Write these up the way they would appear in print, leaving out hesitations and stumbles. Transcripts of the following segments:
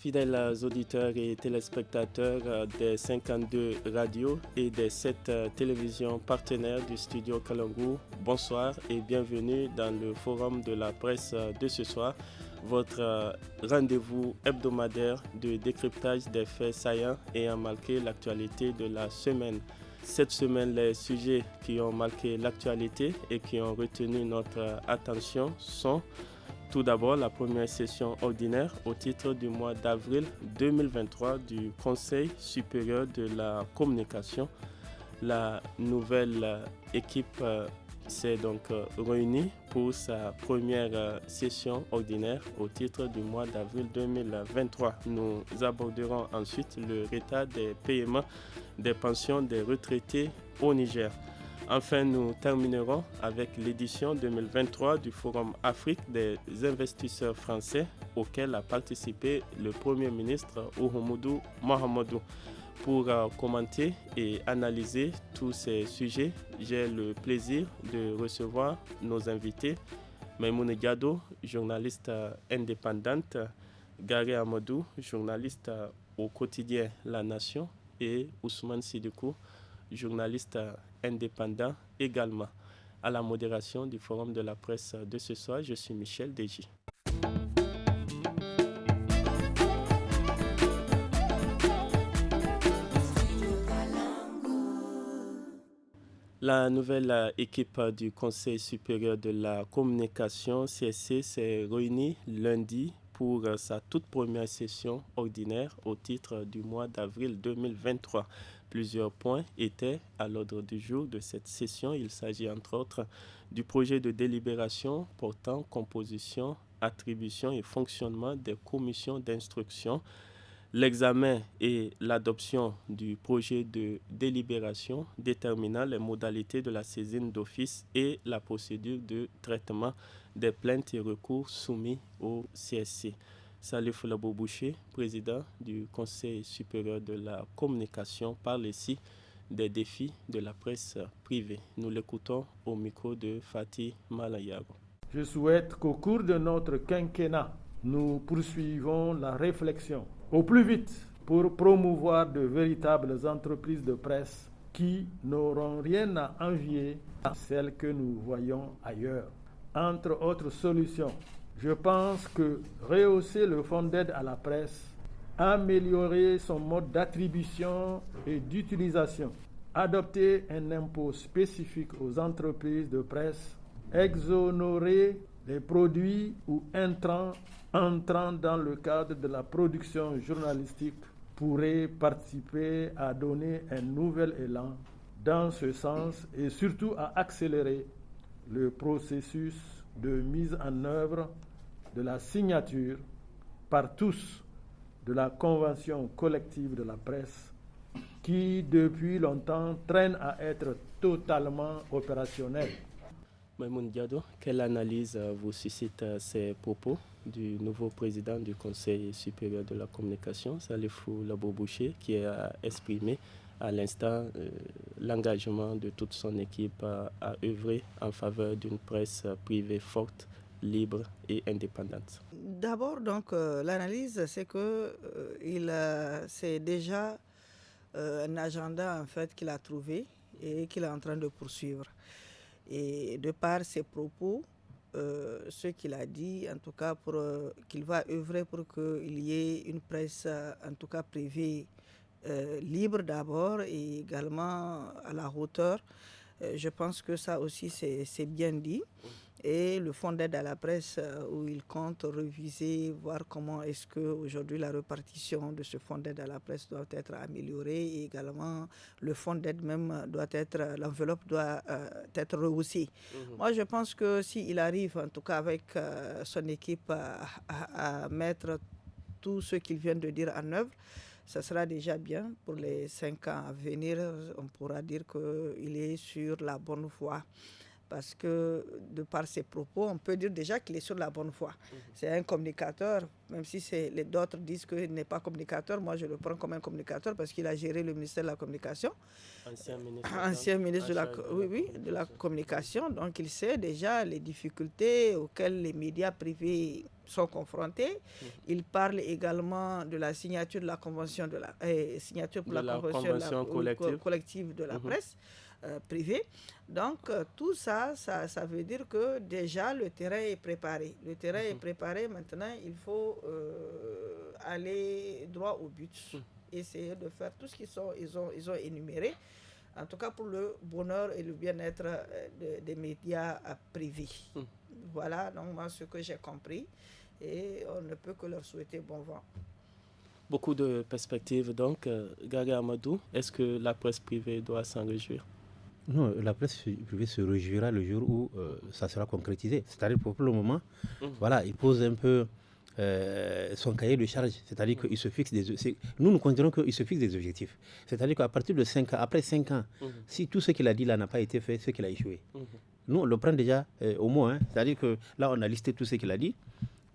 Fidèles auditeurs et téléspectateurs des 52 radios et des 7 télévisions partenaires du studio Kalangu, bonsoir et bienvenue dans le forum de la presse de ce soir, votre rendez-vous hebdomadaire de décryptage des faits saillants ayant marqué l'actualité de la semaine. Cette semaine, les sujets qui ont marqué l'actualité et qui ont retenu notre attention sont tout d'abord la première session ordinaire au titre du mois d'avril 2023 du Conseil supérieur de la communication. La nouvelle équipe s'est donc réunie pour sa première session ordinaire au titre du mois d'avril 2023. Nous aborderons ensuite le retard des paiements des pensions des retraités au Niger. Enfin, nous terminerons avec l'édition 2023 du Forum Afrique des investisseurs français auquel a participé le Premier ministre Oumoudou Mahamadou. Pour commenter et analyser tous ces sujets, j'ai le plaisir de recevoir nos invités. Maïmoune Diado, journaliste indépendante, Gary Amadou, journaliste au quotidien La Nation, et Ousmane Sidikou, journaliste indépendant également. À la modération du forum de la presse de ce soir, je suis Michel Deji. La nouvelle équipe du Conseil supérieur de la communication, CSC, s'est réunie lundi pour sa toute première session ordinaire au titre du mois d'avril 2023. Plusieurs points étaient à l'ordre du jour de cette session. Il s'agit entre autres du projet de délibération portant composition, attribution et fonctionnement des commissions d'instruction, l'examen et l'adoption du projet de délibération déterminant les modalités de la saisine d'office et la procédure de traitement des plaintes et recours soumis au CSC. Salif Labo-Boucher, président du Conseil supérieur de la communication, parle ici des défis de la presse privée. Nous l'écoutons au micro de Fatih Malayago. Je souhaite qu'au cours de notre quinquennat, nous poursuivons la réflexion au plus vite pour promouvoir de véritables entreprises de presse qui n'auront rien à envier à celles que nous voyons ailleurs. Entre autres solutions, je pense que rehausser le fonds d'aide à la presse, améliorer son mode d'attribution et d'utilisation, adopter un impôt spécifique aux entreprises de presse, exonérer les produits ou intrants entrant dans le cadre de la production journalistique pourrait participer à donner un nouvel élan dans ce sens et surtout à accélérer le processus de mise en œuvre de la signature par tous de la convention collective de la presse qui depuis longtemps traîne à être totalement opérationnelle. Maïmoune Diado, quelle analyse vous suscite ces propos du nouveau président du Conseil supérieur de la communication, Salifou Labo-Boucher, qui a exprimé à l'instant l'engagement de toute son équipe à œuvrer en faveur d'une presse privée forte, libre et indépendante? D'abord, l'analyse, c'est que c'est déjà un agenda en fait qu'il a trouvé et qu'il est en train de poursuivre. Et de par ses propos, ce qu'il a dit, en tout cas, qu'il va œuvrer pour qu'il y ait une presse, en tout cas privée, libre d'abord et également à la hauteur. Je pense que ça aussi, c'est bien dit. Et le fonds d'aide à la presse, où il compte reviser, voir comment est-ce qu'aujourd'hui la répartition de ce fonds d'aide à la presse doit être améliorée. Et également, le fonds d'aide même l'enveloppe doit être rehaussée. Moi, je pense que s'il arrive, en tout cas avec son équipe, à mettre tout ce qu'il vient de dire en œuvre, ça sera déjà bien. Pour les 5 ans à venir, on pourra dire qu'il est sur la bonne voie. Parce que de par ses propos, on peut dire déjà qu'il est sur la bonne voie. C'est un communicateur, même si d'autres disent qu'il n'est pas communicateur. Moi, je le prends comme un communicateur parce qu'il a géré le ministère de la Communication. Ancien ministre de la Communication. Donc, il sait déjà les difficultés auxquelles les médias privés sont confrontés. Ils parlent également de la signature de la convention signature pour la convention collective de la presse privée. Donc tout ça, ça veut dire que déjà le terrain est préparé. Le terrain est préparé. Maintenant, il faut aller droit au but. Essayer de faire tout ce qu'ils ont énuméré. En tout cas pour le bonheur et le bien-être des médias privés. Voilà donc moi ce que j'ai compris et on ne peut que leur souhaiter bon vent. Beaucoup de perspectives donc. Gary Amadou, est-ce que la presse privée doit s'en réjouir? Non, la presse privée se réjouira le jour où ça sera concrétisé. C'est-à-dire pour le moment, voilà, il pose un peu son cahier de charge, c'est-à-dire qu'il se fixe nous considérons qu'il se fixe des objectifs. C'est-à-dire qu'à partir de 5 ans, après 5 ans, si tout ce qu'il a dit là n'a pas été fait, c'est qu'il a échoué. Nous, on le prend déjà au mot, c'est-à-dire que là, on a listé tout ce qu'il a dit.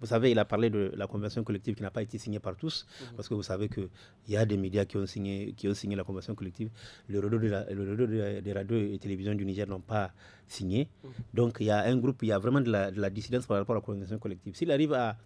Vous savez, il a parlé de la convention collective qui n'a pas été signée par tous, parce que vous savez qu'il y a des médias qui ont signé la convention collective. Le réseau des radios et télévisions du Niger n'ont pas signé. Donc, il y a un groupe, il y a vraiment de la dissidence par rapport à la convention collective. S'il arrive à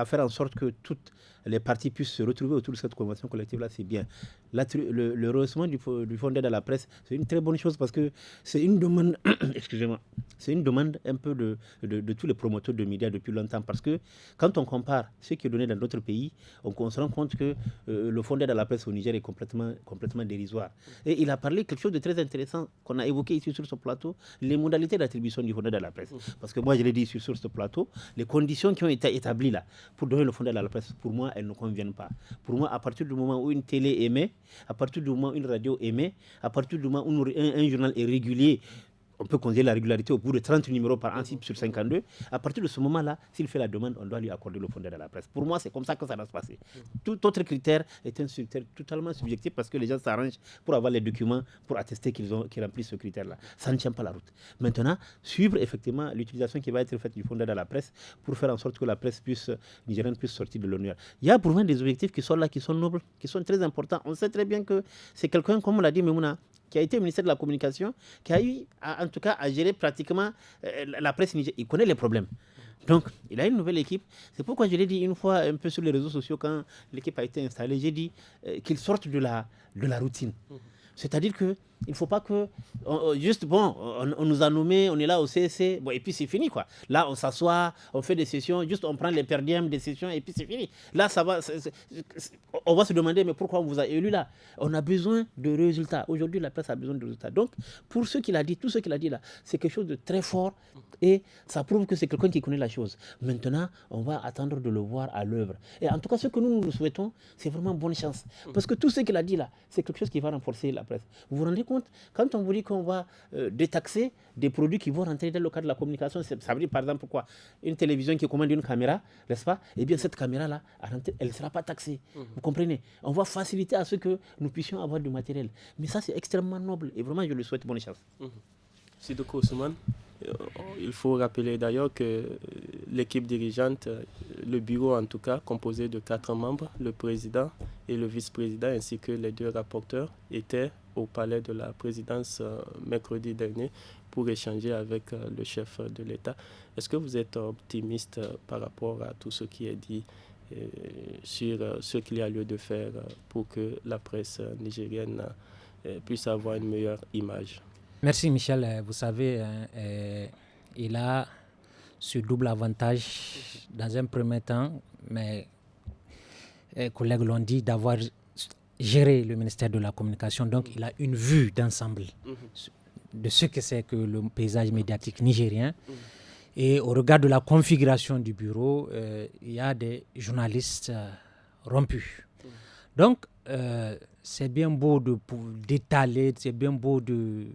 faire en sorte que toutes les parties puissent se retrouver autour de cette convention collective-là, c'est bien. Le rehaussement du fonds d'aide à la presse, c'est une très bonne chose parce que c'est une demande, excusez-moi, c'est une demande un peu de tous les promoteurs de médias depuis longtemps parce que quand on compare ce qui est donné dans d'autres pays, on se rend compte que le fonds d'aide à la presse au Niger est complètement dérisoire. Et il a parlé quelque chose de très intéressant qu'on a évoqué ici sur ce plateau, les modalités d'attribution du fonds d'aide à la presse. Parce que moi, je l'ai dit ici sur ce plateau, les conditions qui ont été établies là pour donner le fonds d'aide à la presse, pour moi, elles ne conviennent pas. Pour moi, à partir du moment où une télé émet, à partir du moment où une radio émet, à partir du moment où un journal est régulier, on peut considérer la régularité au bout de 30 numéros par an sur 52. À partir de ce moment-là, s'il fait la demande, on doit lui accorder le fonds d'aide à la presse. Pour moi, c'est comme ça que ça doit se passer. Tout autre critère est un critère totalement subjectif parce que les gens s'arrangent pour avoir les documents pour attester qu'ils remplissent ce critère-là. Ça ne tient pas la route. Maintenant, suivre effectivement l'utilisation qui va être faite du fonds d'aide à la presse pour faire en sorte que la presse nigérienne puisse sortir de l'honneur. Il y a pour moi des objectifs qui sont là, qui sont nobles, qui sont très importants. On sait très bien que c'est quelqu'un, comme on l'a dit, Memouna, qui a été ministre de la Communication, qui a eu, en tout cas, à gérer pratiquement la presse nigérienne. Il connaît les problèmes. Donc, il a une nouvelle équipe. C'est pourquoi je l'ai dit une fois un peu sur les réseaux sociaux, quand l'équipe a été installée, j'ai dit qu'il sorte de la routine. C'est-à-dire qu'il ne faut pas que... on nous a nommés, on est là au CSC, et puis c'est fini, quoi. Là, on s'assoit, on fait des sessions, juste on prend les perdièmes des sessions, et puis c'est fini. Là, ça va... on va se demander, mais pourquoi on vous a élu là? On a besoin de résultats. Aujourd'hui, la presse a besoin de résultats. Donc, pour ce qu'il a dit, tout ce qu'il a dit là, c'est quelque chose de très fort, et ça prouve que c'est quelqu'un qui connaît la chose. Maintenant, on va attendre de le voir à l'œuvre. Et en tout cas, ce que nous souhaitons, c'est vraiment bonne chance. Parce que tout ce qu'il a dit là, c'est quelque chose qui va renforcer la presse. Vous vous rendez compte, quand on vous dit qu'on va détaxer des produits qui vont rentrer dans le cadre de la communication, ça veut dire par exemple quoi? Une télévision qui commande une caméra, n'est-ce pas? Eh bien cette caméra-là, elle ne sera pas taxée. Vous comprenez? On va faciliter à ce que nous puissions avoir du matériel. Mais ça, c'est extrêmement noble et vraiment, je lui souhaite bonne chance. Sidoko Ousmane, il faut rappeler d'ailleurs que l'équipe dirigeante, le bureau en tout cas, composé de 4 membres, le président et le vice-président ainsi que les 2 rapporteurs, étaient au palais de la présidence mercredi dernier pour échanger avec le chef de l'État. Est-ce que vous êtes optimiste par rapport à tout ce qui est dit sur ce qu'il y a lieu de faire pour que la presse nigérienne puisse avoir une meilleure image? Merci Michel. Vous savez, il a ce double avantage dans un premier temps, mes collègues l'ont dit, d'avoir géré le ministère de la Communication. Donc il a une vue d'ensemble de ce que c'est que le paysage médiatique nigérien. Et au regard de la configuration du bureau, il y a des journalistes rompus. Donc c'est bien beau d'étaler, c'est bien beau de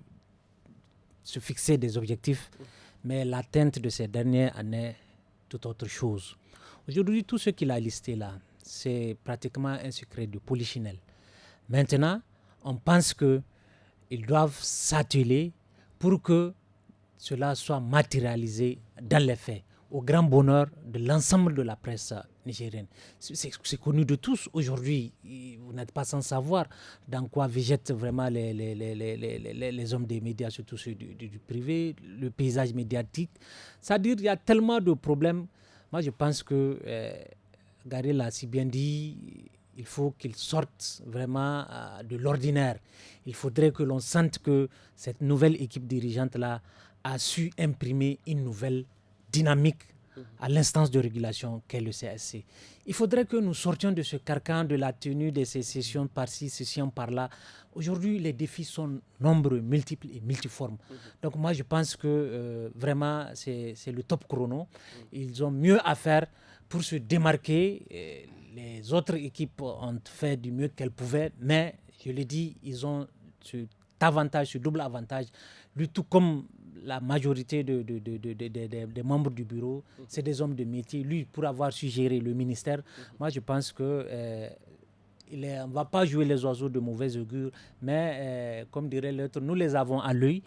se fixer des objectifs, mais l'atteinte de ces derniers en est toute autre chose. Aujourd'hui, tout ce qu'il a listé là, c'est pratiquement un secret de polichinelle. Maintenant, on pense qu'ils doivent s'atteler pour que cela soit matérialisé dans les faits, au grand bonheur de l'ensemble de la presse nigérienne. C'est connu de tous. Aujourd'hui, vous n'êtes pas sans savoir dans quoi végètent vraiment les hommes des médias, surtout ceux du privé, le paysage médiatique. C'est-à-dire qu'il y a tellement de problèmes. Moi, je pense que Gary l'a si bien dit, il faut qu'il sorte vraiment de l'ordinaire. Il faudrait que l'on sente que cette nouvelle équipe dirigeante-là a su imprimer une nouvelle dynamique à l'instance de régulation qu'est le CSC. Il faudrait que nous sortions de ce carcan de la tenue de ces sessions par-ci, sessions par-là. Aujourd'hui, les défis sont nombreux, multiples et multiformes. Donc moi, je pense que vraiment, c'est le top chrono. Ils ont mieux à faire pour se démarquer. Les autres équipes ont fait du mieux qu'elles pouvaient, mais je l'ai dit, ils ont cet avantage, ce double avantage. Lui, tout comme la majorité des membres du bureau, c'est des hommes de métier. Lui, pour avoir su gérer le ministère, moi, je pense que on ne va pas jouer les oiseaux de mauvais augure, mais comme dirait l'autre, nous les avons à l'œil.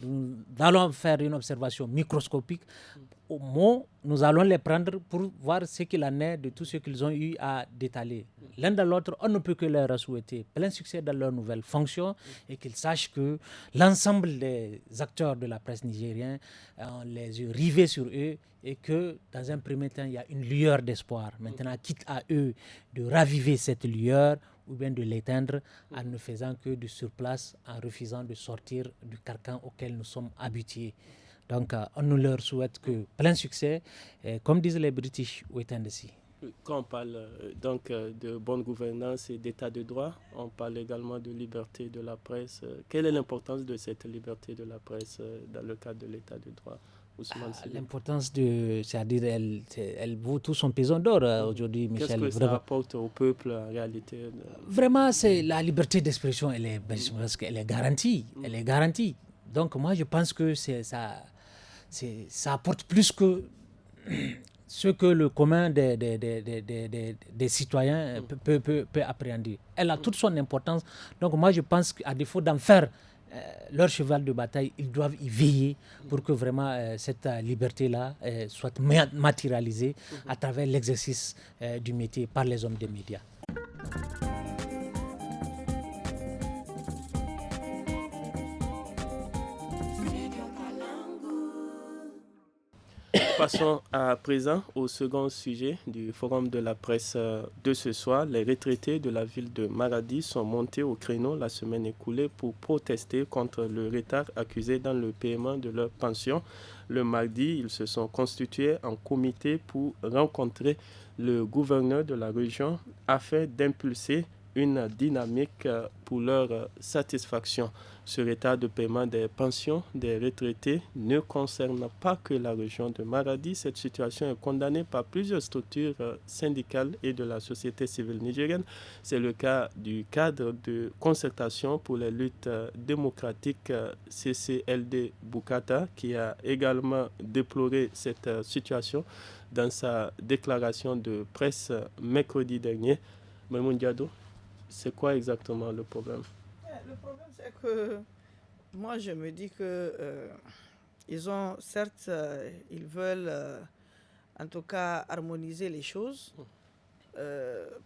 Nous allons faire une observation microscopique. Au mot, nous allons les prendre pour voir ce qu'il en est de tout ce qu'ils ont eu à détailler. L'un de l'autre, on ne peut que leur souhaiter plein succès dans leur nouvelle fonction et qu'ils sachent que l'ensemble des acteurs de la presse nigérienne ont les yeux rivés sur eux et que dans un premier temps, il y a une lueur d'espoir. Maintenant, quitte à eux de raviver cette lueur ou bien de l'éteindre en ne faisant que du surplace, en refusant de sortir du carcan auquel nous sommes habitués. Donc, on nous leur souhaite que plein succès, comme disent les British, wait and see. Quand on parle de bonne gouvernance et d'état de droit, on parle également de liberté de la presse. Quelle est l'importance de cette liberté de la presse dans le cadre de l'état de droit? L'importance c'est-à-dire elle vaut tout son pesant d'or aujourd'hui, Michel. Qu'est-ce que ça apporte au peuple en réalité? Vraiment, c'est la liberté d'expression, elle est garantie. Elle est garantie. Donc moi, je pense que ça apporte plus que ce que le commun des citoyens peut appréhender. Elle a toute son importance. Donc moi, je pense qu'à défaut d'en faire leur cheval de bataille, ils doivent y veiller pour que vraiment cette liberté-là soit matérialisée à travers l'exercice du métier par les hommes des médias. Passons à présent au second sujet du forum de la presse de ce soir. Les retraités de la ville de Maradi sont montés au créneau la semaine écoulée pour protester contre le retard accusé dans le paiement de leurs pensions. Le mardi, ils se sont constitués en comité pour rencontrer le gouverneur de la région afin d'impulser une dynamique pour leur satisfaction. Ce retard de paiement des pensions des retraités ne concerne pas que la région de Maradi. Cette situation est condamnée par plusieurs structures syndicales et de la société civile nigérienne. C'est le cas du cadre de concertation pour les luttes démocratiques CCLD Bukata qui a également déploré cette situation dans sa déclaration de presse mercredi dernier. Maimoun Diado, c'est quoi exactement le problème? Le problème, c'est que moi, je me dis que ils ont, certes, ils veulent en tout cas harmoniser les choses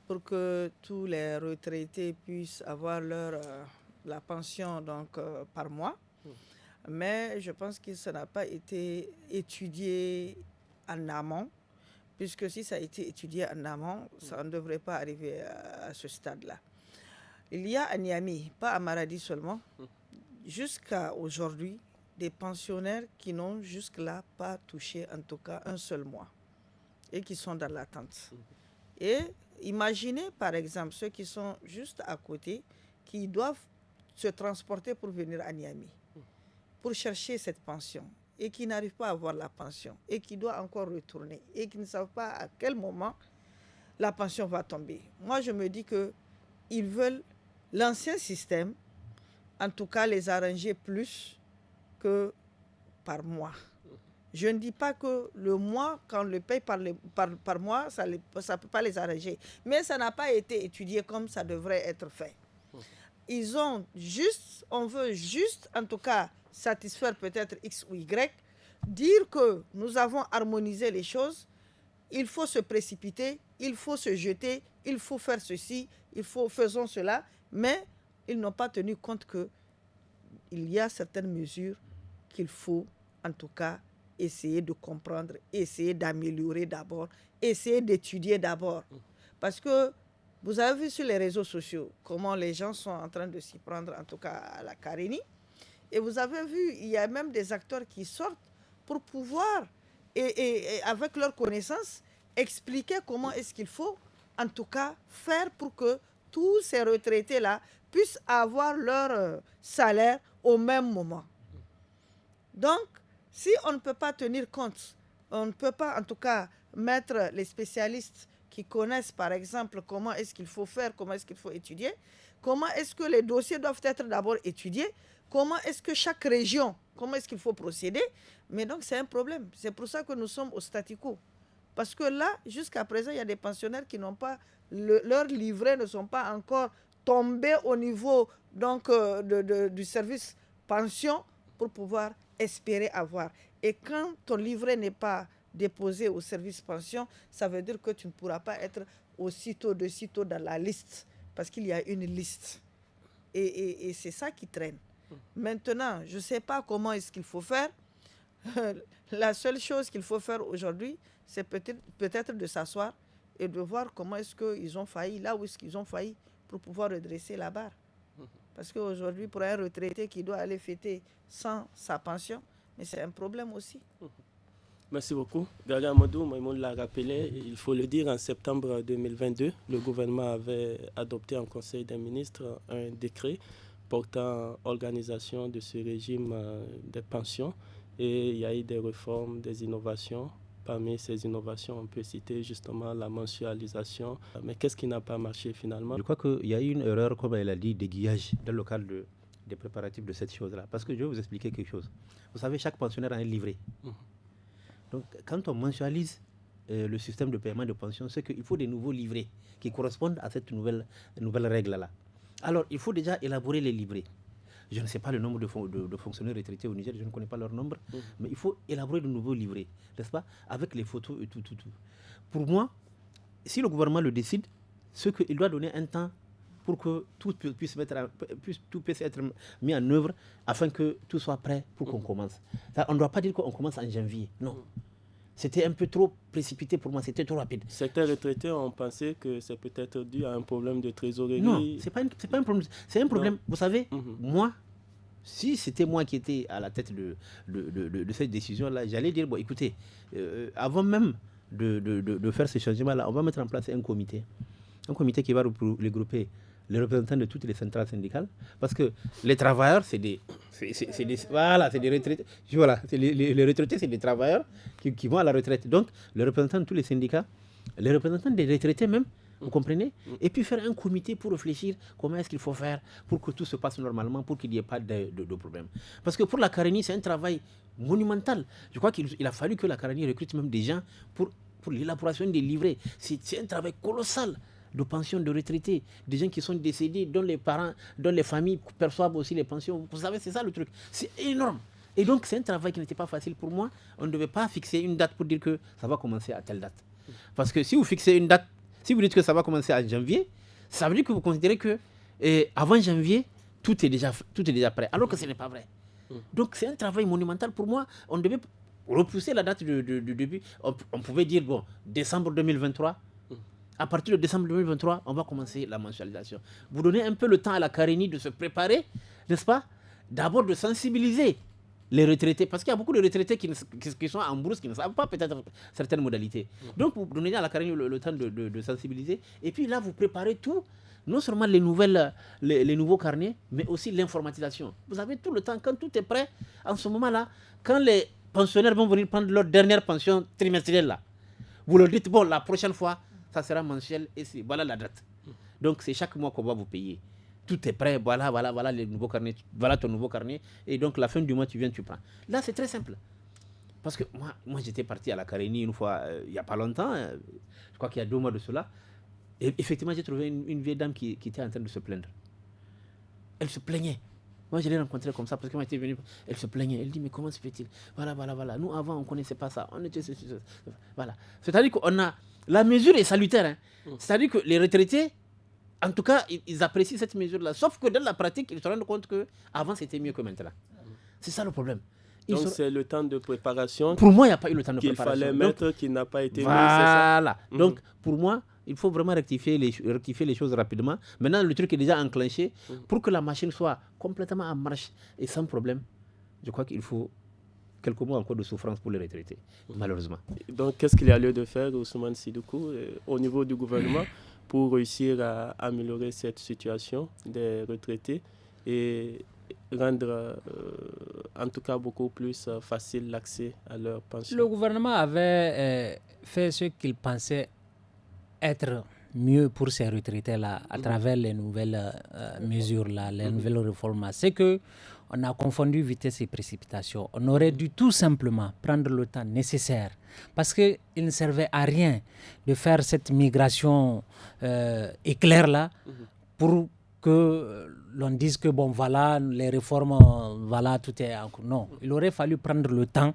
pour que tous les retraités puissent avoir la pension donc, par mois. Mais je pense que ça n'a pas été étudié en amont, puisque si ça a été étudié en amont, ça ne devrait pas arriver à ce stade-là. Il y a à Niamey, pas à Maradi seulement, jusqu'à aujourd'hui, des pensionnaires qui n'ont jusque-là pas touché en tout cas un seul mois et qui sont dans l'attente. Et imaginez par exemple ceux qui sont juste à côté, qui doivent se transporter pour venir à Niamey, pour chercher cette pension et qui n'arrivent pas à avoir la pension et qui doivent encore retourner et qui ne savent pas à quel moment la pension va tomber. Moi, je me dis qu'ils veulent l'ancien système, en tout cas, les arranger plus que par mois. Je ne dis pas que le mois, quand on le paye par mois, ça ne peut pas les arranger. Mais ça n'a pas été étudié comme ça devrait être fait. On veut juste, en tout cas, satisfaire peut-être X ou Y, dire que nous avons harmonisé les choses, il faut se précipiter, il faut se jeter, il faut faire ceci, faisons cela, mais ils n'ont pas tenu compte qu'il y a certaines mesures qu'il faut en tout cas essayer de comprendre, essayer d'améliorer d'abord, essayer d'étudier d'abord. Parce que vous avez vu sur les réseaux sociaux comment les gens sont en train de s'y prendre, en tout cas à la Carénie. Et vous avez vu, il y a même des acteurs qui sortent pour pouvoir, et avec leurs connaissances, expliquer comment est-ce qu'il faut, en tout cas, faire pour que tous ces retraités-là puissent avoir leur salaire au même moment. Donc, si on ne peut pas tenir compte, on ne peut pas, en tout cas, mettre les spécialistes qui connaissent, par exemple, comment est-ce qu'il faut faire, comment est-ce qu'il faut étudier, comment est-ce que les dossiers doivent être d'abord étudiés, comment est-ce que chaque région, comment est-ce qu'il faut procéder. Mais donc, c'est un problème. C'est pour ça que nous sommes au statu quo. Parce que là, jusqu'à présent, il y a des pensionnaires qui n'ont pas, leurs livrets ne sont pas encore tombés au niveau donc, du service pension pour pouvoir espérer avoir. Et quand ton livret n'est pas déposé au service pension, ça veut dire que tu ne pourras pas être aussitôt dans la liste, parce qu'il y a une liste. Et c'est ça qui traîne. Maintenant, je ne sais pas comment est-ce qu'il faut faire. La seule chose qu'il faut faire aujourd'hui, c'est peut-être de s'asseoir et de voir comment est-ce qu'ils ont failli, là où est-ce qu'ils ont failli, pour pouvoir redresser la barre. Parce qu'aujourd'hui, pour un retraité qui doit aller fêter sans sa pension, mais c'est un problème aussi. Merci beaucoup. Gaga Amadou, Maïmoun l'a rappelé, il faut le dire, en septembre 2022, le gouvernement avait adopté en Conseil des ministres un décret portant organisation de ce régime des pensions. Et il y a eu des réformes, des innovations. Parmi ces innovations, on peut citer justement la mensualisation. Mais qu'est-ce qui n'a pas marché finalement? Je crois qu'il y a eu une erreur, comme elle a dit, d'aiguillage dans le cadre des préparatifs de cette chose-là. Parce que je vais vous expliquer quelque chose. Vous savez, chaque pensionnaire a un livret. Donc, quand on mensualise le système de paiement de pension, c'est qu'il faut des nouveaux livrets qui correspondent à cette nouvelle règle-là. Alors, il faut déjà élaborer les livrets. Je ne sais pas le nombre de fonctionnaires retraités au Niger, je ne connais pas leur nombre, mais il faut élaborer de nouveaux livrets, n'est-ce pas, avec les photos et tout. Pour moi, si le gouvernement le décide, c'est qu'il doit donner un temps pour que tout puisse être mis en œuvre afin que tout soit prêt pour qu'on commence. On ne doit pas dire qu'on commence en janvier, non. C'était un peu trop précipité pour moi, c'était trop rapide. Certains retraités ont pensé que c'est peut-être dû à un problème de trésorerie. Non, c'est pas un problème. C'est un problème, vous savez, moi, si c'était moi qui étais à la tête de cette décision-là, j'allais dire, bon, écoutez, avant même de faire ce changement-là, on va mettre en place un comité qui va regrouper les représentants de toutes les centrales syndicales, parce que les travailleurs, c'est des retraités. Voilà, les retraités, c'est des travailleurs qui vont à la retraite. Donc, les représentants de tous les syndicats, les représentants des retraités même, vous comprenez? Et puis faire un comité pour réfléchir comment est-ce qu'il faut faire pour que tout se passe normalement, pour qu'il n'y ait pas de problème. Parce que pour la Carénie, c'est un travail monumental. Je crois qu'il a fallu que la Carénie recrute même des gens pour l'élaboration des livrets. C'est un travail colossal de pension de retraités, des gens qui sont décédés, dont les parents, dont les familles perçoivent aussi les pensions. Vous savez, c'est ça le truc. C'est énorme. Et donc, c'est un travail qui n'était pas facile pour moi. On ne devait pas fixer une date pour dire que ça va commencer à telle date. Parce que si vous fixez une date, si vous dites que ça va commencer en janvier, ça veut dire que vous considérez que avant janvier, tout est déjà prêt, alors que ce n'est pas vrai. Donc, c'est un travail monumental pour moi. On devait repousser la date du début. On pouvait dire, bon, décembre 2023, à partir de décembre 2023, on va commencer la mensualisation. Vous donnez un peu le temps à la Carénie de se préparer, n'est-ce pas? D'abord de sensibiliser les retraités, parce qu'il y a beaucoup de retraités qui sont en brousse, qui ne savent pas peut-être certaines modalités. Donc vous donnez à la Carénie le temps de sensibiliser, et puis là vous préparez tout, non seulement les nouveaux carnets, mais aussi l'informatisation. Vous avez tout le temps, quand tout est prêt, en ce moment-là, quand les pensionnaires vont venir prendre leur dernière pension trimestrielle, là, vous leur dites, bon, la prochaine fois, ça sera mensuel et voilà la date. Donc c'est chaque mois qu'on va vous payer. Tout est prêt, voilà les nouveaux carnets, voilà ton nouveau carnet. Et donc la fin du mois, tu viens, tu prends. Là, c'est très simple. Parce que moi j'étais parti à la Carénie une fois, il n'y a pas longtemps, je crois qu'il y a 2 mois de cela. Et effectivement, j'ai trouvé une vieille dame qui était en train de se plaindre. Elle se plaignait. Moi, je l'ai rencontrée comme ça parce qu'elle était venue. Elle se plaignait. Elle dit, mais comment se fait-il? Voilà. Nous, avant, on ne connaissait pas ça. On était... Voilà. C'est-à-dire qu'on a... La mesure est salutaire. Hein. C'est-à-dire que les retraités, en tout cas, ils apprécient cette mesure-là. Sauf que dans la pratique, ils se rendent compte qu'avant, c'était mieux que maintenant. C'est ça le problème. Donc c'est le temps de préparation. Pour moi, il n'y a pas eu le temps de préparation. Qu'il fallait mettre, qui n'a pas été mis. Voilà. Donc pour moi, il faut vraiment rectifier les choses rapidement. Maintenant, le truc est déjà enclenché. Pour que la machine soit complètement en marche et sans problème, je crois qu'il faut quelques mois encore de souffrance pour les retraités, malheureusement. Donc, qu'est-ce qu'il y a lieu de faire, Ousmane Sidoukou, au niveau du gouvernement pour réussir à améliorer cette situation des retraités et rendre, en tout cas, beaucoup plus facile l'accès à leur pension? Le gouvernement avait fait ce qu'il pensait être mieux pour ces retraités-là à travers les nouvelles mesures-là, les nouvelles réformes. C'est que on a confondu vitesse et précipitation. On aurait dû tout simplement prendre le temps nécessaire parce qu'il ne servait à rien de faire cette migration éclair-là pour que l'on dise que bon voilà, les réformes, voilà, tout est en cours. Non, il aurait fallu prendre le temps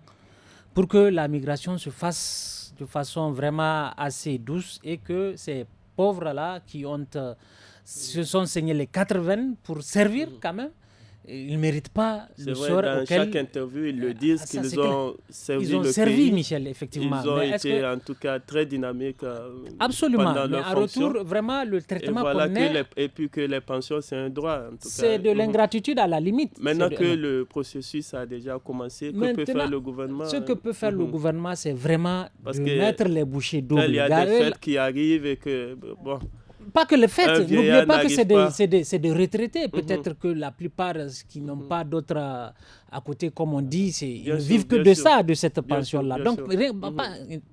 pour que la migration se fasse de façon vraiment assez douce et que ces pauvres-là qui se sont saignés les 80 pour servir quand même, ils ne méritent pas le sort dans auquel... chaque interview, ils le disent qu'ils ont servi ils ont le servi, pays. Michel, effectivement. Ils ont été en tout cas très dynamiques absolument, pendant mais leur en fonction. retour, vraiment, le traitement et, voilà qu'on est... et puis que les pensions, c'est un droit. C'est de l'ingratitude à la limite. Maintenant que le processus a déjà commencé, que peut faire le gouvernement? Ce que peut faire le gouvernement, c'est vraiment de mettre les bouchées doubles. Il y a des fêtes qui arrivent et que... bon. Pas que les fêtes, n'oubliez pas que c'est des retraités. Peut-être que la plupart qui n'ont pas d'autres à côté, comme on dit, ils ne vivent que de ça, de cette pension-là. Donc,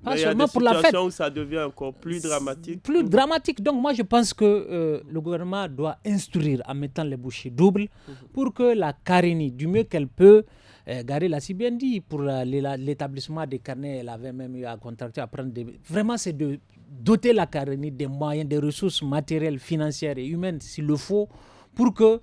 pas seulement pour la fête. Où ça devient encore plus dramatique. Plus dramatique. Donc, moi, je pense que le gouvernement doit instruire en mettant les bouchées doubles pour que la Carénie, du mieux qu'elle peut, Gary l'a si bien dit, pour l'établissement des carnets, elle avait même eu à contracter, à prendre des... Vraiment, c'est de doter la Carénie des moyens, des ressources matérielles, financières et humaines, s'il le faut, pour que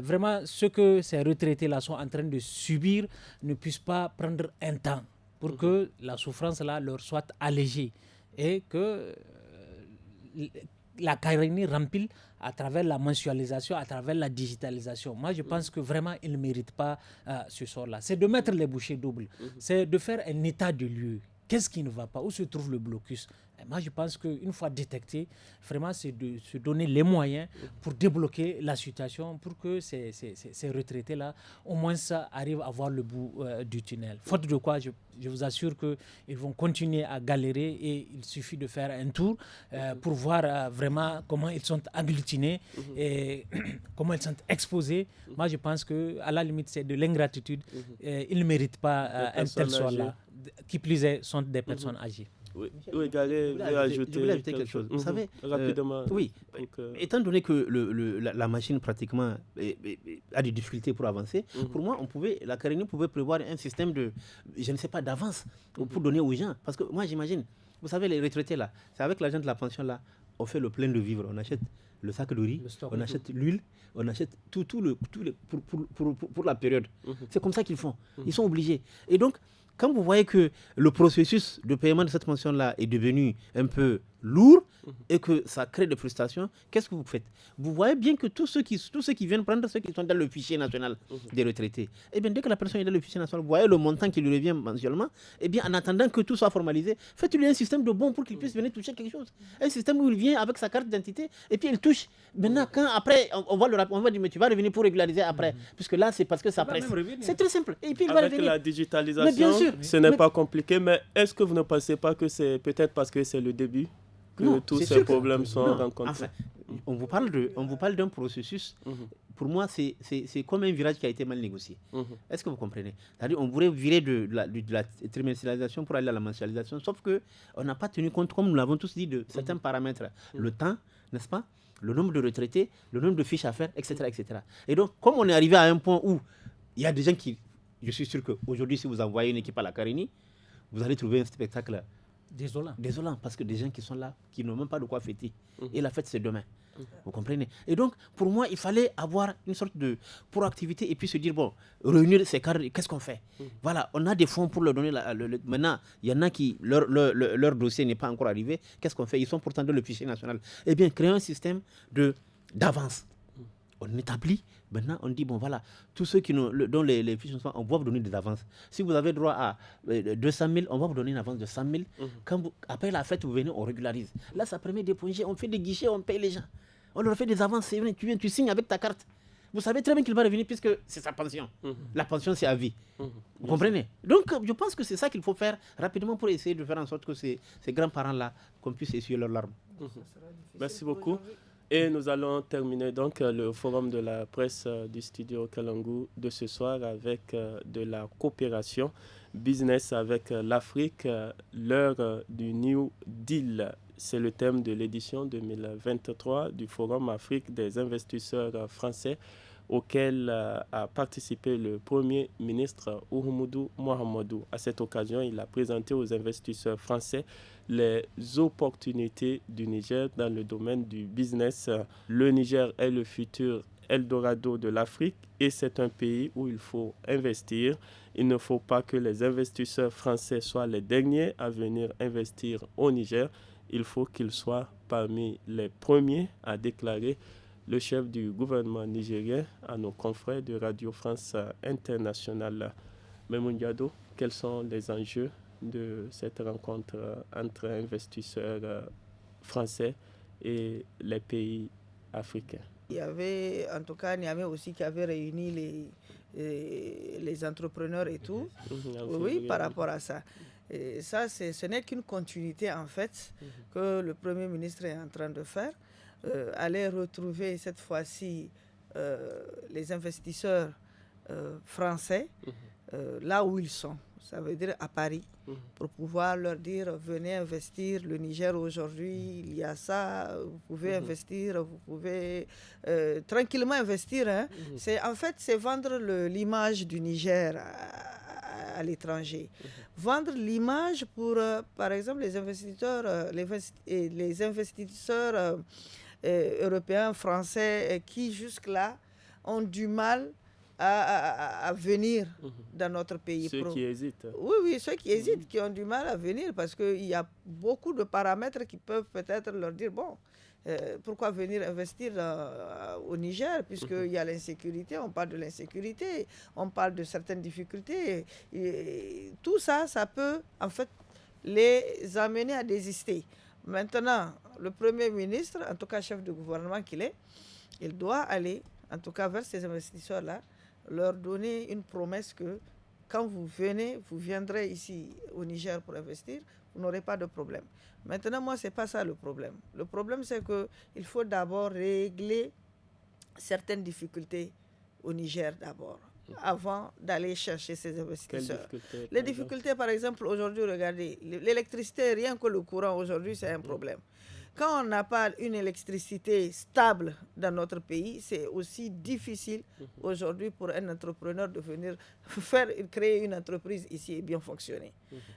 vraiment ce que ces retraités-là sont en train de subir ne puisse pas prendre un temps, pour que la souffrance-là leur soit allégée et que la Carénie rempile à travers la mensualisation, à travers la digitalisation. Moi, je pense que vraiment, ils ne méritent pas ce sort-là. C'est de mettre les bouchées doubles. C'est de faire un état de lieu. Qu'est-ce qui ne va pas? Où se trouve le blocus? Et moi, je pense qu'une fois détecté, vraiment, c'est de se donner les moyens pour débloquer la situation, pour que ces retraités-là, au moins, ça arrive à voir le bout du tunnel. Faute de quoi, je vous assure qu'ils vont continuer à galérer et il suffit de faire un tour pour voir vraiment comment ils sont agglutinés et comment ils sont exposés. Moi, je pense qu'à la limite, c'est de l'ingratitude. Ils ne méritent pas un tel sort-là. Qui plus est, sont des personnes âgées. Oui, Gary veut ajouter je voulais ajouter quelque chose. Vous savez, rapidement. Oui, étant donné que la machine pratiquement a des difficultés pour avancer, pour moi, la Carénie pouvait prévoir un système de, je ne sais pas, d'avance pour donner aux gens. Parce que moi, j'imagine, vous savez, les retraités là, c'est avec l'argent de la pension là, on fait le plein de vivres, on achète le sac de riz, on achète l'huile, on achète tout pour la période. C'est comme ça qu'ils font. Ils sont obligés. Et donc, quand vous voyez que le processus de paiement de cette pension-là est devenu un peu lourd et que ça crée des frustrations, qu'est-ce que vous faites? Vous voyez bien que tous ceux qui viennent prendre, ceux qui sont dans le fichier national des retraités, eh bien, dès que la personne est dans le fichier national, vous voyez le montant qui lui revient mensuellement, eh bien, en attendant que tout soit formalisé, faites-lui un système de bons pour qu'il puisse venir toucher quelque chose. Un système où il vient avec sa carte d'identité et puis il touche. Maintenant, quand après, on va dire, mais tu vas revenir pour régulariser après, puisque là, c'est parce que ça presse. C'est très simple. Et puis, il va avec revenir. La digitalisation, ce n'est pas compliqué, mais est-ce que vous ne pensez pas que c'est peut-être parce que c'est le début que tous ces problèmes sont rencontrés? Enfin, on vous parle d'un processus. Pour moi, c'est comme un virage qui a été mal négocié. Est-ce que vous comprenez? C'est-à-dire, on voudrait virer de la trimestrialisation pour aller à la mensualisation, sauf qu'on n'a pas tenu compte, comme nous l'avons tous dit, de certains paramètres. Le temps, n'est-ce pas? Le nombre de retraités, le nombre de fiches à faire, etc., etc. Et donc, comme on est arrivé à un point où il y a des gens qui... Je suis sûr qu'aujourd'hui, si vous envoyez une équipe à la Carénie, vous allez trouver un spectacle désolant, parce que des gens qui sont là, qui n'ont même pas de quoi fêter. Et la fête, c'est demain. Vous comprenez? Et donc, pour moi, il fallait avoir une sorte de proactivité et puis se dire, bon, réunir ces cadres, qu'est-ce qu'on fait? Voilà, on a des fonds pour leur donner. Maintenant, il y en a qui, leur dossier n'est pas encore arrivé. Qu'est-ce qu'on fait? Ils sont pourtant dans le fichier national. Eh bien, créer un système d'avance. On établit, maintenant on dit, bon voilà, tous ceux dont les fiches sont, on va vous donner des avances. Si vous avez droit à 200 000, on va vous donner une avance de 100 000. Après la fête, vous venez, on régularise. Là, ça permet d'éponger, on fait des guichets, on paye les gens. On leur fait des avances, c'est vrai, tu viens, tu signes avec ta carte. Vous savez très bien qu'il va revenir puisque c'est sa pension. La pension, c'est à vie. Vous comprenez? Donc, je pense que c'est ça qu'il faut faire rapidement pour essayer de faire en sorte que ces grands-parents-là, qu'on puisse essuyer leurs larmes. Merci beaucoup. Et nous allons terminer donc le forum de la presse du studio Kalangu de ce soir avec de la coopération business avec l'Afrique, l'heure du New Deal. C'est le thème de l'édition 2023 du Forum Afrique des investisseurs français auquel a participé le Premier ministre Oumoudou Mohamedou. À cette occasion, il a présenté aux investisseurs français les opportunités du Niger dans le domaine du business. Le Niger est le futur Eldorado de l'Afrique et c'est un pays où il faut investir. Il ne faut pas que les investisseurs français soient les derniers à venir investir au Niger. Il faut qu'ils soient parmi les premiers, a déclaré le chef du gouvernement nigérien à nos confrères de Radio France Internationale. Memoun Diado, quels sont les enjeux de cette rencontre entre investisseurs français et les pays africains? Il y avait en tout cas Niamey aussi qui avait réuni les entrepreneurs et tout, oui, par rapport à ça. Et ça, ce n'est qu'une continuité en fait que le Premier ministre est en train de faire. Aller retrouver cette fois-ci les investisseurs français là où ils sont, ça veut dire à Paris, pour pouvoir leur dire venez investir, le Niger aujourd'hui, il y a ça, vous pouvez investir, vous pouvez tranquillement investir. Hein. En fait, c'est vendre l'image du Niger à l'étranger. Vendre l'image pour, par exemple, les investisseurs, les investisseurs européens, français, qui jusque-là ont du mal à venir dans notre pays. Ceux qui hésitent. Oui, ceux qui hésitent, qui ont du mal à venir parce qu'il y a beaucoup de paramètres qui peuvent peut-être leur dire, bon, pourquoi venir investir au Niger puisqu'il y a l'insécurité, on parle de l'insécurité, on parle de certaines difficultés. Et tout ça, ça peut en fait les amener à désister. Maintenant, le Premier ministre, en tout cas chef de gouvernement qu'il est, il doit aller, en tout cas vers ces investisseurs-là, leur donner une promesse que quand vous viendrez ici au Niger pour investir, vous n'aurez pas de problème. Maintenant, moi, ce n'est pas ça le problème. Le problème, c'est qu'il faut d'abord régler certaines difficultés au Niger d'abord, avant d'aller chercher ces investisseurs. Les difficultés, par exemple, aujourd'hui, regardez, l'électricité, rien que le courant aujourd'hui, c'est un problème. Quand on n'a pas une électricité stable dans notre pays, c'est aussi difficile aujourd'hui pour un entrepreneur de venir créer une entreprise ici et bien fonctionner.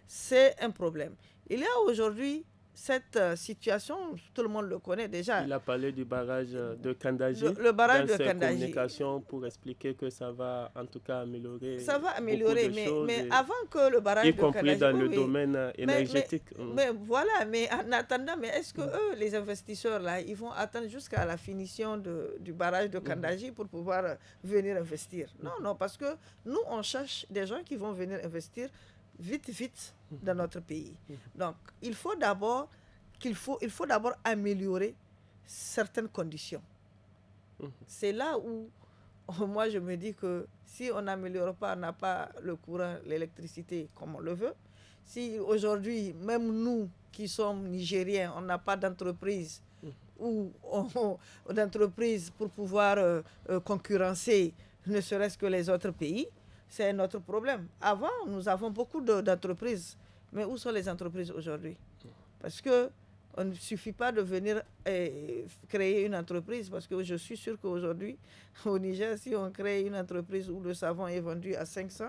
C'est un problème. Il y a aujourd'hui cette situation, tout le monde le connaît déjà. Il a parlé du barrage de Kandaji. Le barrage de Kandaji. Communication pour expliquer que ça va en tout cas améliorer. Ça va améliorer, mais avant que le barrage de Kandaji. Y compris dans le domaine énergétique. Mais voilà, mais en attendant, est-ce que eux, les investisseurs là, ils vont attendre jusqu'à la finition du barrage de Kandaji pour pouvoir venir investir? Non, parce que nous, on cherche des gens qui vont venir investir vite dans notre pays. Donc, il faut d'abord améliorer certaines conditions. C'est là où moi je me dis que si on n'améliore pas, on n'a pas le courant, l'électricité comme on le veut. Si aujourd'hui, même nous qui sommes Nigériens, on n'a pas d'entreprise ou d'entreprise pour pouvoir concurrencer ne serait-ce que les autres pays, c'est notre problème. Avant, nous avons beaucoup d'entreprises. Mais où sont les entreprises aujourd'hui? Parce qu'il ne suffit pas de venir créer une entreprise. Parce que je suis sûr qu'aujourd'hui, au Niger, si on crée une entreprise où le savon est vendu à 500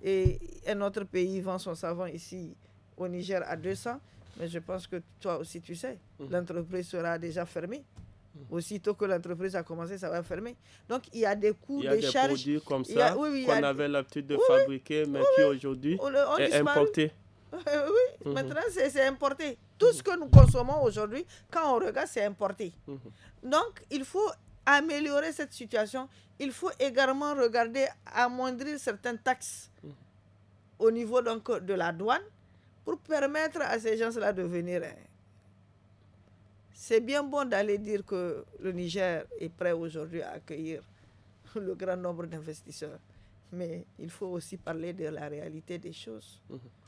et un autre pays vend son savon ici au Niger à 200, mais je pense que toi aussi tu sais, l'entreprise sera déjà fermée. Aussitôt que l'entreprise a commencé, ça va fermer. Donc, il y a des coûts de charge. Il y a des produits comme ça qu'on avait l'habitude de fabriquer, mais qui aujourd'hui est importé. Oui, maintenant, c'est importé. Tout ce que nous consommons aujourd'hui, quand on regarde, c'est importé. Donc, il faut améliorer cette situation, il faut également regarder amoindrir certaines taxes au niveau donc de la douane pour permettre à ces gens-là de venir. C'est bien bon d'aller dire que le Niger est prêt aujourd'hui à accueillir le grand nombre d'investisseurs, mais il faut aussi parler de la réalité des choses.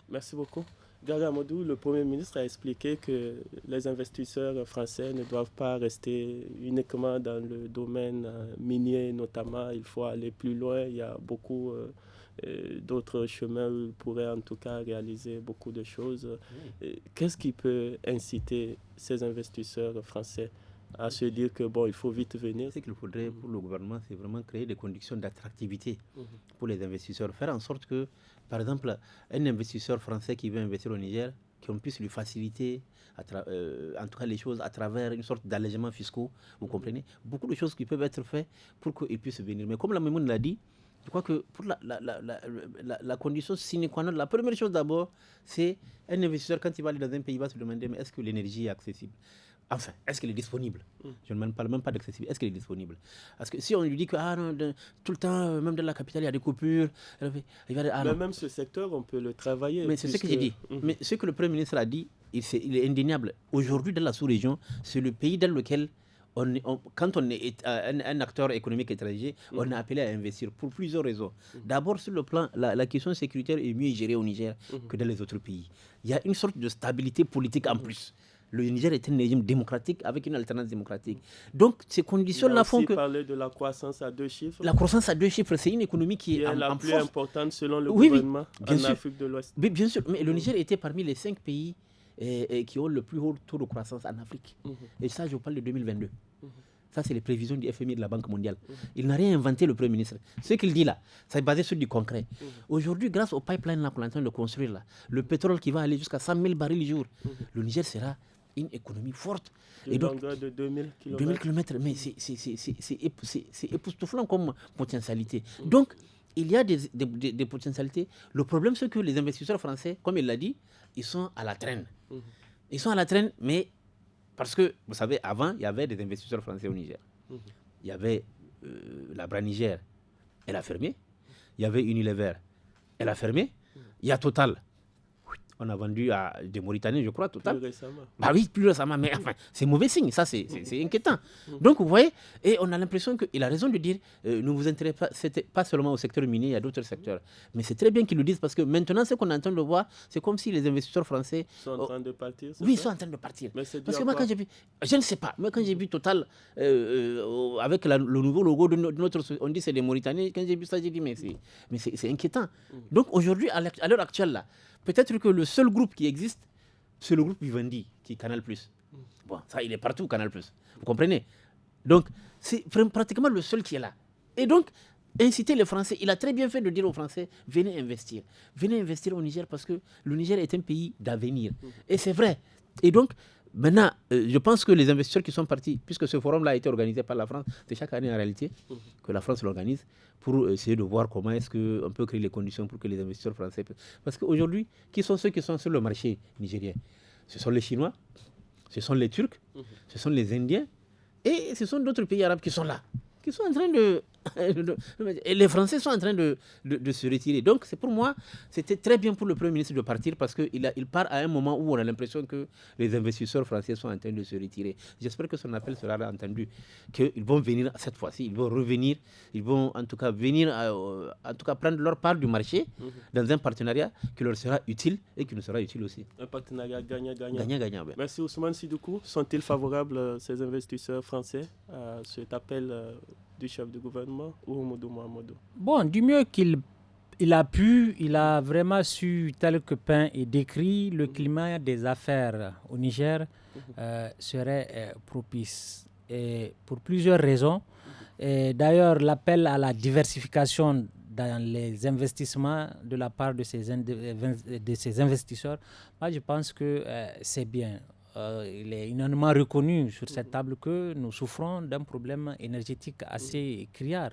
Merci beaucoup. Gaga Amadou, le Premier ministre a expliqué que les investisseurs français ne doivent pas rester uniquement dans le domaine minier notamment. Il faut aller plus loin. Il y a beaucoup d'autres chemins où ils pourraient en tout cas réaliser beaucoup de choses. Qu'est-ce qui peut inciter ces investisseurs français à se dire que il faut vite venir? Ce qu'il faudrait pour le gouvernement, c'est vraiment créer des conditions d'attractivité pour les investisseurs. Faire en sorte que, par exemple, un investisseur français qui veut investir au Niger, qu'on puisse lui faciliter en tout cas les choses à travers une sorte d'allègement fiscaux, vous comprenez? Beaucoup de choses qui peuvent être faites pour qu'il puisse venir. Mais comme la Maimoune l'a dit, je crois que pour la condition sine qua non, la première chose d'abord, c'est un investisseur, quand il va aller dans un pays, il va se demander mais est-ce que l'énergie est accessible? Enfin, est-ce qu'elle est disponible? Je ne parle même pas d'accessible. Est-ce qu'elle est disponible? Parce que si on lui dit que tout le temps, même dans la capitale, il y a des coupures. Mais même ce secteur, on peut le travailler. Mais c'est ce que j'ai dit. Mais ce que le Premier ministre a dit, il est indéniable. Aujourd'hui, dans la sous-région, c'est le pays dans lequel, quand on est un acteur économique étranger, on est appelé à investir pour plusieurs raisons. D'abord, sur le plan, la question sécuritaire est mieux gérée au Niger que dans les autres pays. Il y a une sorte de stabilité politique en plus. Le Niger est un régime démocratique avec une alternance démocratique. Donc, ces conditions-là font que... On parler de la croissance à 2 chiffres. La croissance à 2 chiffres, c'est une économie qui est la en plus force. importante selon le gouvernement bien en sûr. Afrique de l'Ouest. Oui, bien sûr, mais le Niger était parmi les 5 pays qui ont le plus haut taux de croissance en Afrique. Et ça, je vous parle de 2022. Ça, c'est les prévisions du FMI et de la Banque mondiale. Il n'a rien inventé, le Premier ministre. Ce qu'il dit là, c'est basé sur du concret. Aujourd'hui, grâce au pipeline qu'on est en train de construire, là, le pétrole qui va aller jusqu'à 100 000 barils le jour, le Niger sera une économie forte. Une longueur de 2000 km. 2000 km, mais c'est époustouflant comme potentialité. Donc, il y a des potentialités. Le problème, c'est que les investisseurs français, comme il l'a dit, ils sont à la traîne. Ils sont à la traîne, mais parce que, vous savez, avant, il y avait des investisseurs français au Niger. Il y avait la Bra Niger, elle a fermé. Il y avait Unilever, elle a fermé. Il y a Total. On a vendu à des Mauritaniens, je crois, Total. Plus récemment. Bah oui, plus récemment, mais enfin, c'est mauvais signe, ça, c'est inquiétant. Donc, vous voyez, et on a l'impression qu'il a raison de dire, ne vous intéressez pas, c'était pas seulement au secteur minier, il y a d'autres secteurs. Mais c'est très bien qu'ils le disent, parce que maintenant, ce qu'on est en train de voir, c'est comme si les investisseurs français... sont en train de partir, oui, ils sont en train de partir. Mais c'est parce que moi, quand j'ai vu, je ne sais pas, moi, quand j'ai vu Total, avec le nouveau logo de notre... On dit c'est des Mauritaniens, quand j'ai vu ça, j'ai dit, mais c'est inquiétant. Donc, aujourd'hui, à l'heure actuelle, là, peut-être que le seul groupe qui existe, c'est le groupe Vivendi, qui est Canal+. Bon, ça, il est partout, Canal+. Vous comprenez? Donc, c'est pratiquement le seul qui est là. Et donc, inciter les Français, il a très bien fait de dire aux Français, venez investir. Venez investir au Niger parce que le Niger est un pays d'avenir. Et c'est vrai. Et donc, maintenant, je pense que les investisseurs qui sont partis, puisque ce forum-là a été organisé par la France, c'est chaque année en réalité que la France l'organise, pour essayer de voir comment est-ce qu'on peut créer les conditions pour que les investisseurs français... Parce qu'aujourd'hui, qui sont ceux qui sont sur le marché nigérien? Ce sont les Chinois, ce sont les Turcs, ce sont les Indiens, et ce sont d'autres pays arabes qui sont là, qui sont en train de... Et les Français sont en train de se retirer. Donc, c'est pour moi, c'était très bien pour le Premier ministre de partir parce qu'il part à un moment où on a l'impression que les investisseurs français sont en train de se retirer. J'espère que son appel sera entendu, qu'ils vont venir cette fois-ci, ils vont revenir, ils vont en tout cas venir, en tout cas prendre leur part du marché dans un partenariat qui leur sera utile et qui nous sera utile aussi. Un partenariat gagnant-gagnant. Gagnant-gagnant, oui. Merci Ousmane Sidoukou. Sont-ils favorables, ces investisseurs français, à cet appel du chef de gouvernement, Oumoudou Mohamedou? Bon, du mieux qu'il a pu, il a vraiment su, tel que peint et décrit, le climat des affaires au Niger serait propice. Et pour plusieurs raisons. Et d'ailleurs, l'appel à la diversification dans les investissements de la part de ces investisseurs, moi je pense que c'est bien. Il est unanimement reconnu sur cette table que nous souffrons d'un problème énergétique assez criard.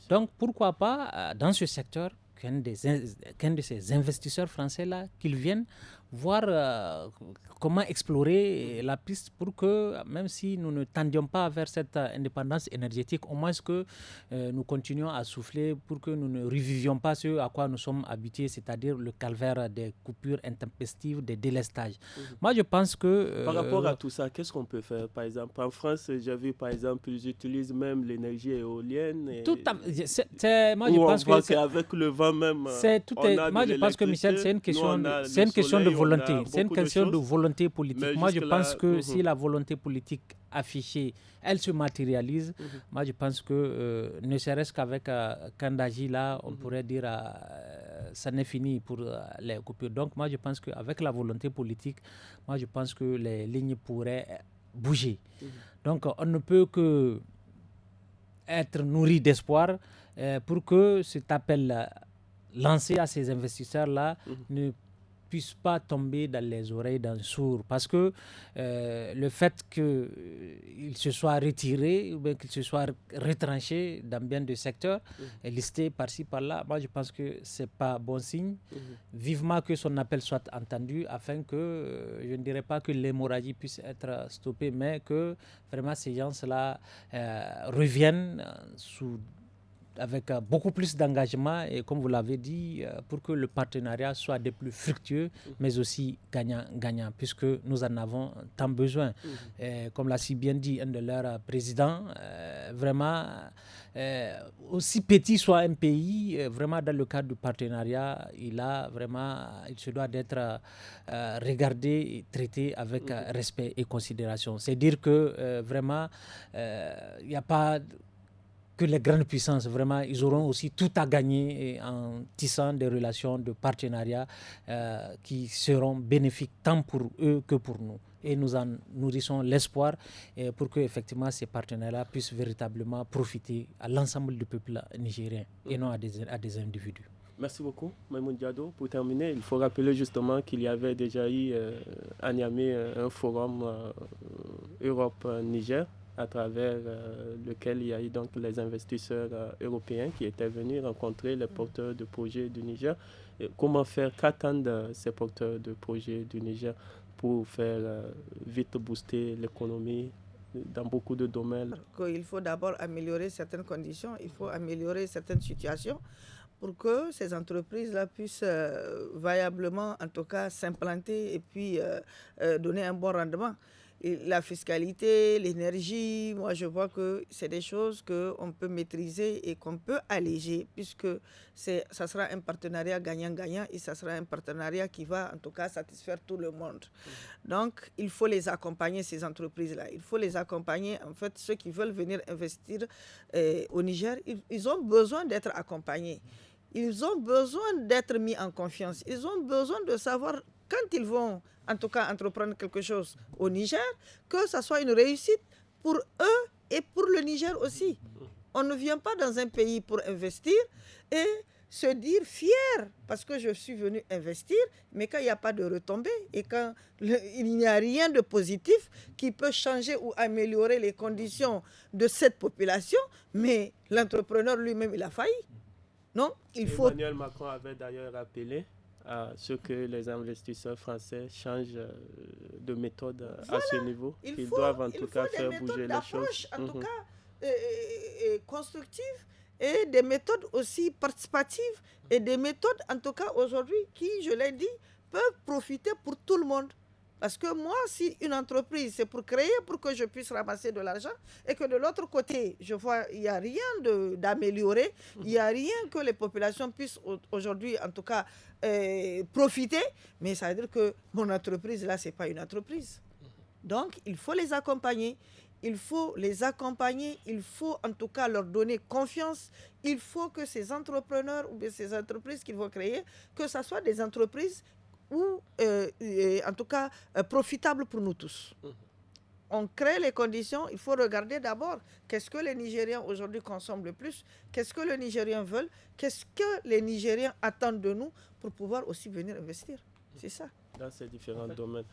Donc pourquoi pas dans ce secteur qu'un de ces investisseurs français-là, qu'ils viennent voir comment explorer la piste pour que, même si nous ne tendions pas vers cette indépendance énergétique, au moins que nous continuions à souffler pour que nous ne revivions pas ce à quoi nous sommes habitués, c'est-à-dire le calvaire des coupures intempestives, des délestages. Moi, je pense que... Par rapport à tout ça, qu'est-ce qu'on peut faire? Par exemple, en France, j'ai vu, par exemple, ils utilisent même l'énergie éolienne. Et... moi, je pense que... qu'avec le vent même, moi, je pense que, Michel, c'est une question de volonté. C'est une question de volonté politique. Moi, je pense que si la volonté politique affichée, elle se matérialise, moi, je pense que ne serait-ce qu'avec Kandaji, là, on pourrait dire ça n'est fini pour les coupures. Donc, moi, je pense qu'avec la volonté politique, moi, je pense que les lignes pourraient bouger. Donc, on ne peut que être nourri d'espoir pour que cet appel lancé à ces investisseurs-là ne puisse pas tomber dans les oreilles d'un sourd. Parce que le fait qu'ils se soient retirés ou bien qu'ils se soient retranchés dans bien des secteurs, et listés par-ci, par-là, moi je pense que ce n'est pas bon signe. Vivement que son appel soit entendu afin que, je ne dirais pas que l'hémorragie puisse être stoppée, mais que vraiment ces gens-là reviennent avec beaucoup plus d'engagement et comme vous l'avez dit, pour que le partenariat soit des plus fructueux, mais aussi gagnant, puisque nous en avons tant besoin. Comme l'a si bien dit un de leurs présidents, vraiment, aussi petit soit un pays, vraiment dans le cadre du partenariat, il se doit d'être regardé et traité avec respect et considération. C'est dire que vraiment, il n'y a pas... que les grandes puissances, vraiment, ils auront aussi tout à gagner en tissant des relations de partenariat qui seront bénéfiques tant pour eux que pour nous. Et nous en nourrissons l'espoir pour que effectivement ces partenariats puissent véritablement profiter à l'ensemble du peuple nigérien et non à des individus. Merci beaucoup, Maïmoun Diado. Pour terminer, il faut rappeler justement qu'il y avait déjà eu à Niamey un forum Europe-Niger, à travers lequel il y a eu donc les investisseurs européens qui étaient venus rencontrer les porteurs de projets du Niger. Et comment faire, qu'attendent ces porteurs de projets du Niger pour faire vite booster l'économie dans beaucoup de domaines? Il faut d'abord améliorer certaines conditions, il faut améliorer certaines situations pour que ces entreprises-là puissent viablement, en tout cas, s'implanter et puis donner un bon rendement. Et la fiscalité, l'énergie, moi je vois que c'est des choses qu'on peut maîtriser et qu'on peut alléger puisque ça sera un partenariat gagnant-gagnant et ça sera un partenariat qui va en tout cas satisfaire tout le monde. Donc il faut les accompagner, ces entreprises-là. Il faut les accompagner. En fait, ceux qui veulent venir investir au Niger, ils ont besoin d'être accompagnés. Ils ont besoin d'être mis en confiance. Ils ont besoin de savoir quand ils vont en tout cas entreprendre quelque chose au Niger, que ça soit une réussite pour eux et pour le Niger aussi. On ne vient pas dans un pays pour investir et se dire fier parce que je suis venu investir, mais quand il n'y a pas de retombées et quand il n'y a rien de positif qui peut changer ou améliorer les conditions de cette population, mais l'entrepreneur lui-même, il a failli. Non, Emmanuel Macron avait d'ailleurs rappelé à ce que les investisseurs français changent de méthode à ce niveau. Ils doivent en tout cas faire bouger les choses. En tout cas, constructives et des méthodes aussi participatives et des méthodes en tout cas aujourd'hui qui, je l'ai dit, peuvent profiter pour tout le monde. Parce que moi, si une entreprise, c'est pour créer, pour que je puisse ramasser de l'argent, et que de l'autre côté, je vois, il n'y a rien d'améliorer, il n'y a rien que les populations puissent aujourd'hui, en tout cas, profiter, mais ça veut dire que mon entreprise, là, ce n'est pas une entreprise. Donc, il faut les accompagner. Il faut les accompagner, il faut en tout cas leur donner confiance. Il faut que ces entrepreneurs ou bien ces entreprises qu'ils vont créer, que ce soit des entreprises ou en tout cas profitable pour nous tous. On crée les conditions, il faut regarder d'abord qu'est-ce que les Nigériens aujourd'hui consomment le plus, qu'est-ce que les Nigériens veulent, qu'est-ce que les Nigériens attendent de nous pour pouvoir aussi venir investir. C'est ça. dans ces différents domaines.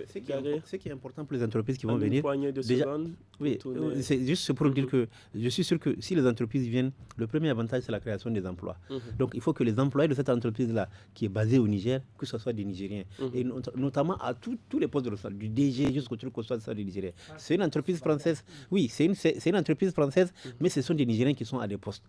Ce qui est important pour les entreprises qui vont venir. Une poignée de secondes. Oui, c'est juste pour dire que je suis sûr que si les entreprises viennent, le premier avantage, c'est la création des emplois. Donc, il faut que les employés de cette entreprise-là, qui est basée au Niger, que ce soit des Nigériens, et notamment à tous les postes de responsable, du DG jusqu'au truc, que ce soit des Nigériens. C'est une entreprise française. Oui, c'est une entreprise française, mais ce sont des Nigériens qui sont à des postes.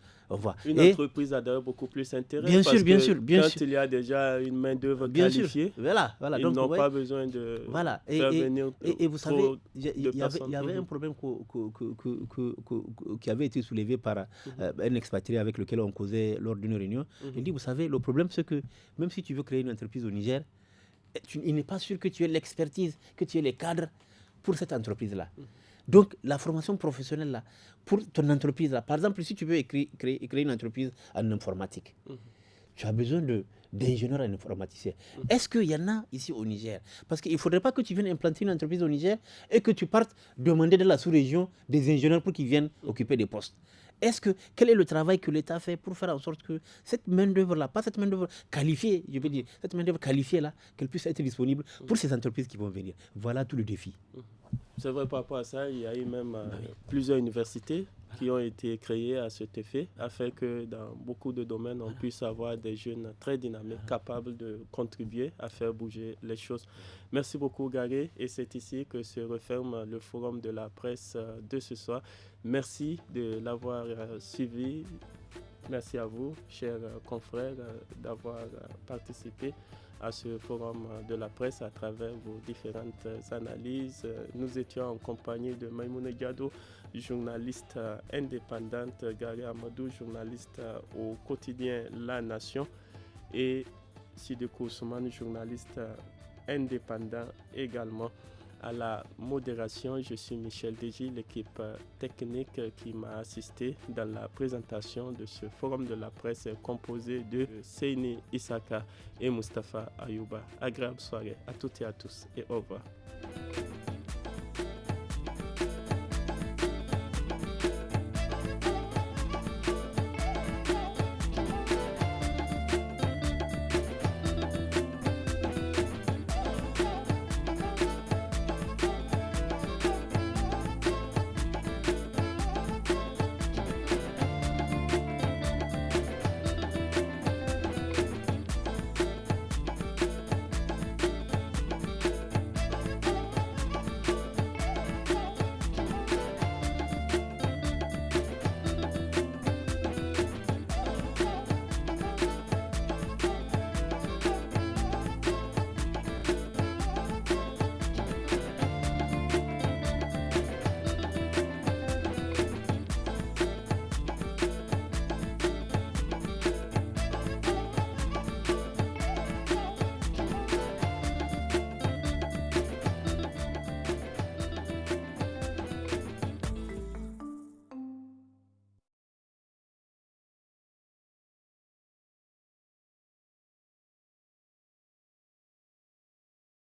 Une entreprise a d'ailleurs beaucoup plus intérêt. Bien sûr. Quand il y a déjà une main-d'œuvre qualifiée, voilà. Ils donc, n'ont pas besoin de faire venir et vous savez, il y avait un problème qui avait été soulevé par un expatrié avec lequel on causait lors d'une réunion. Il dit, vous savez, le problème c'est que même si tu veux créer une entreprise au Niger, il n'est pas sûr que tu aies l'expertise, que tu aies les cadres pour cette entreprise-là. Donc, la formation professionnelle là, pour ton entreprise là, par exemple, si tu veux créer une entreprise en informatique, tu as besoin d'ingénieurs en informaticiens. Est-ce qu'il y en a ici au Niger? Parce qu'il ne faudrait pas que tu viennes implanter une entreprise au Niger et que tu partes demander dans la sous-région des ingénieurs pour qu'ils viennent occuper des postes. Quel est le travail que l'État fait pour faire en sorte que cette main-d'œuvre-là, pas cette main-d'œuvre qualifiée, je veux dire, cette main-d'œuvre qualifiée-là, qu'elle puisse être disponible pour ces entreprises qui vont venir. Voilà tout le défi. C'est vrai, par rapport à ça, il y a eu même plusieurs universités qui ont été créées à cet effet, afin que dans beaucoup de domaines, on puisse avoir des jeunes très dynamiques, capables de contribuer à faire bouger les choses. Merci beaucoup, Garé, et c'est ici que se referme le forum de la presse de ce soir. Merci de l'avoir suivi. Merci à vous, chers confrères, d'avoir participé à ce forum de la presse à travers vos différentes analyses. Nous étions en compagnie de Maïmouna Diado, journaliste indépendante, Gary Amadou, journaliste au quotidien La Nation, et Sidiko Ousmane, journaliste indépendant également. À la modération, je suis Michel Deji, l'équipe technique qui m'a assisté dans la présentation de ce forum de la presse composé de Seini Isaka et Mustapha Ayouba. Agréable soirée à toutes et à tous et au revoir.